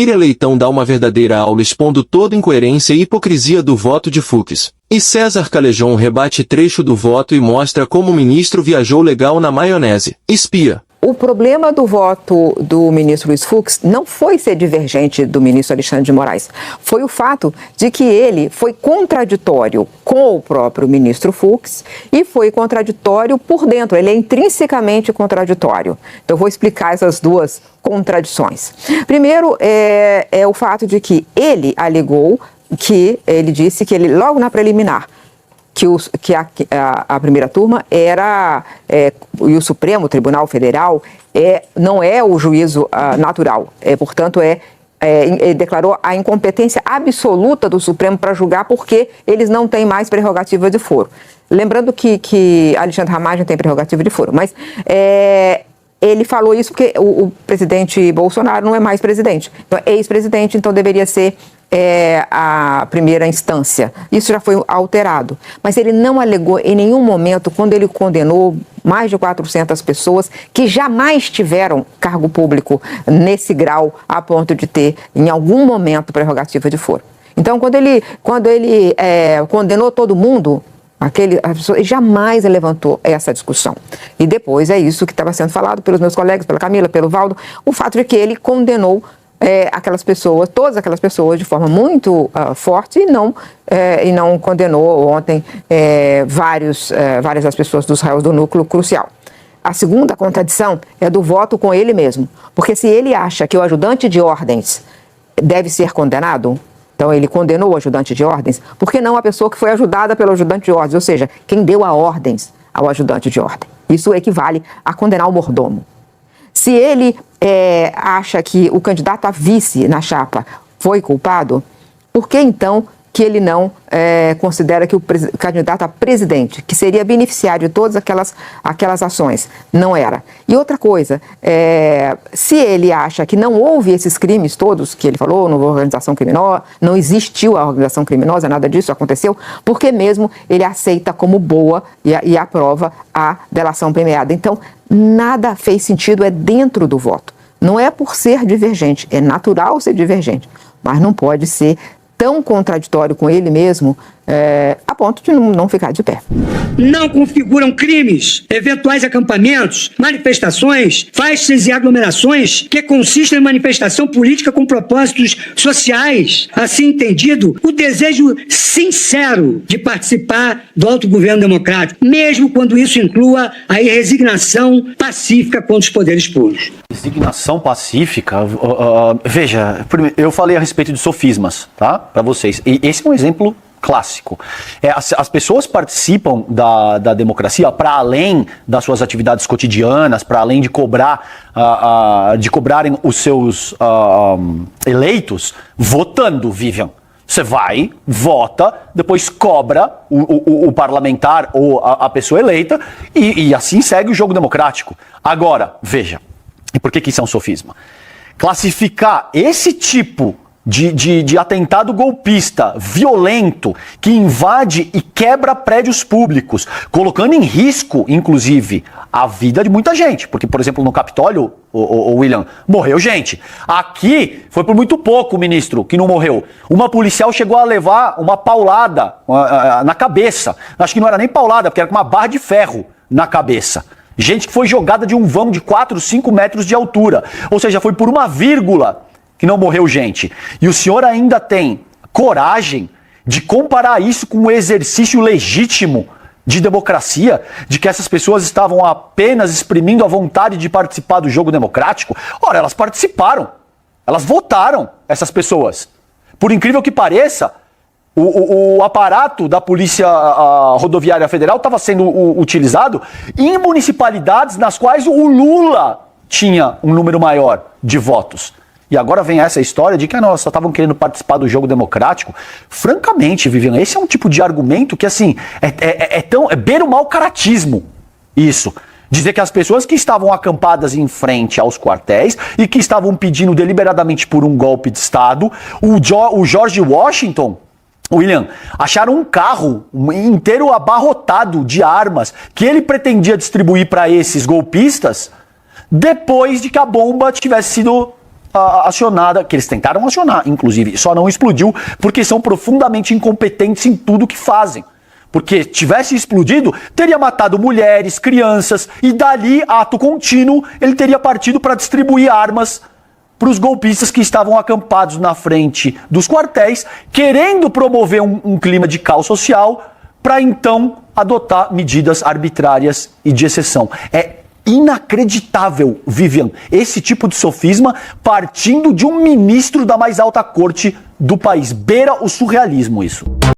Miriam Leitão dá uma verdadeira aula expondo toda a incoerência e hipocrisia do voto de Fux. E César Callejon rebate trecho do voto e mostra como o ministro viajou legal na maionese. Espia. O problema do voto do ministro Luiz Fux não foi ser divergente do ministro Alexandre de Moraes. Foi o fato de que ele foi contraditório com o próprio ministro Fux e foi contraditório por dentro. Ele é intrinsecamente contraditório. Então, eu vou explicar essas duas contradições. Primeiro, é o fato de que ele alegou que ele disse que ele, logo na preliminar, que a primeira turma era, e o Supremo Tribunal Federal não é o juízo natural, portanto, ele declarou a incompetência absoluta do Supremo para julgar porque eles não têm mais prerrogativa de foro. Lembrando que Alexandre Ramagem tem prerrogativa de foro, mas ele falou isso porque o presidente Bolsonaro não é mais presidente, então, é ex-presidente, então deveria ser a primeira instância. Isso já foi alterado. Mas ele não alegou em nenhum momento, quando ele condenou mais de 400 pessoas que jamais tiveram cargo público nesse grau a ponto de ter, em algum momento, prerrogativa de foro. Então, quando ele condenou todo mundo, ele jamais levantou essa discussão. E depois é isso que estava sendo falado pelos meus colegas, pela Camila, pelo Valdo, o fato de que ele condenou aquelas pessoas, todas aquelas pessoas de forma muito forte e não condenou ontem várias das pessoas dos réus do núcleo crucial. A segunda contradição é do voto com ele mesmo, porque se ele acha que o ajudante de ordens deve ser condenado, então ele condenou o ajudante de ordens, por que não a pessoa que foi ajudada pelo ajudante de ordens, ou seja, quem deu a ordens ao ajudante de ordem? Isso equivale a condenar o mordomo. Se ele acha que o candidato a vice na chapa foi culpado, por que então que ele não considera que o candidato a presidente, que seria beneficiário de todas aquelas ações, não era? E outra coisa, se ele acha que não houve esses crimes todos que ele falou, não houve organização criminosa, não existiu a organização criminosa, nada disso aconteceu, por que mesmo ele aceita como boa e aprova a delação premiada? Então, nada fez sentido, é dentro do voto. Não é por ser divergente, é natural ser divergente, mas não pode ser tão contraditório com ele mesmo a ponto de não ficar de pé. Não configuram crimes, eventuais acampamentos, manifestações, festas e aglomerações que consistem em manifestação política com propósitos sociais. Assim entendido, o desejo sincero de participar do autogoverno democrático, mesmo quando isso inclua a resignação pacífica contra os poderes públicos. Resignação pacífica? Veja, eu falei a respeito de sofismas, tá? Para vocês. E esse é um exemplo clássico. As pessoas participam da democracia para além das suas atividades cotidianas, para além de cobrarem os seus eleitos votando, Vivian. Você vai, vota, depois cobra o parlamentar ou a pessoa eleita e assim segue o jogo democrático. Agora, veja, e por que isso é um sofisma? Classificar esse tipo de atentado golpista, violento, que invade e quebra prédios públicos, colocando em risco, inclusive, a vida de muita gente. Porque, por exemplo, no Capitólio, o William, morreu gente. Aqui foi por muito pouco, ministro, que não morreu. Uma policial chegou a levar uma paulada na cabeça. Acho que não era nem paulada, porque era com uma barra de ferro na cabeça. Gente que foi jogada de um vão de 4, 5 metros de altura. Ou seja, foi por uma vírgula que não morreu gente. E o senhor ainda tem coragem de comparar isso com um exercício legítimo de democracia, de que essas pessoas estavam apenas exprimindo a vontade de participar do jogo democrático? Ora, elas participaram, elas votaram, essas pessoas. Por incrível que pareça, o aparato da Polícia Rodoviária Federal estava sendo utilizado em municipalidades nas quais o Lula tinha um número maior de votos. E agora vem essa história de que nós só estavam querendo participar do jogo democrático. Francamente, Vivian, esse é um tipo de argumento que, assim, beira o mau caratismo. Isso. Dizer que as pessoas que estavam acampadas em frente aos quartéis e que estavam pedindo deliberadamente por um golpe de Estado, o George Washington, William, acharam um carro inteiro abarrotado de armas que ele pretendia distribuir para esses golpistas depois de que a bomba tivesse sido acionada, que eles tentaram acionar, inclusive, só não explodiu porque são profundamente incompetentes em tudo que fazem. Porque tivesse explodido, teria matado mulheres, crianças, e dali, ato contínuo, ele teria partido para distribuir armas para os golpistas que estavam acampados na frente dos quartéis, querendo promover um clima de caos social, para então adotar medidas arbitrárias e de exceção. É inacreditável, Vivian, esse tipo de sofisma partindo de um ministro da mais alta corte do país. Beira o surrealismo isso.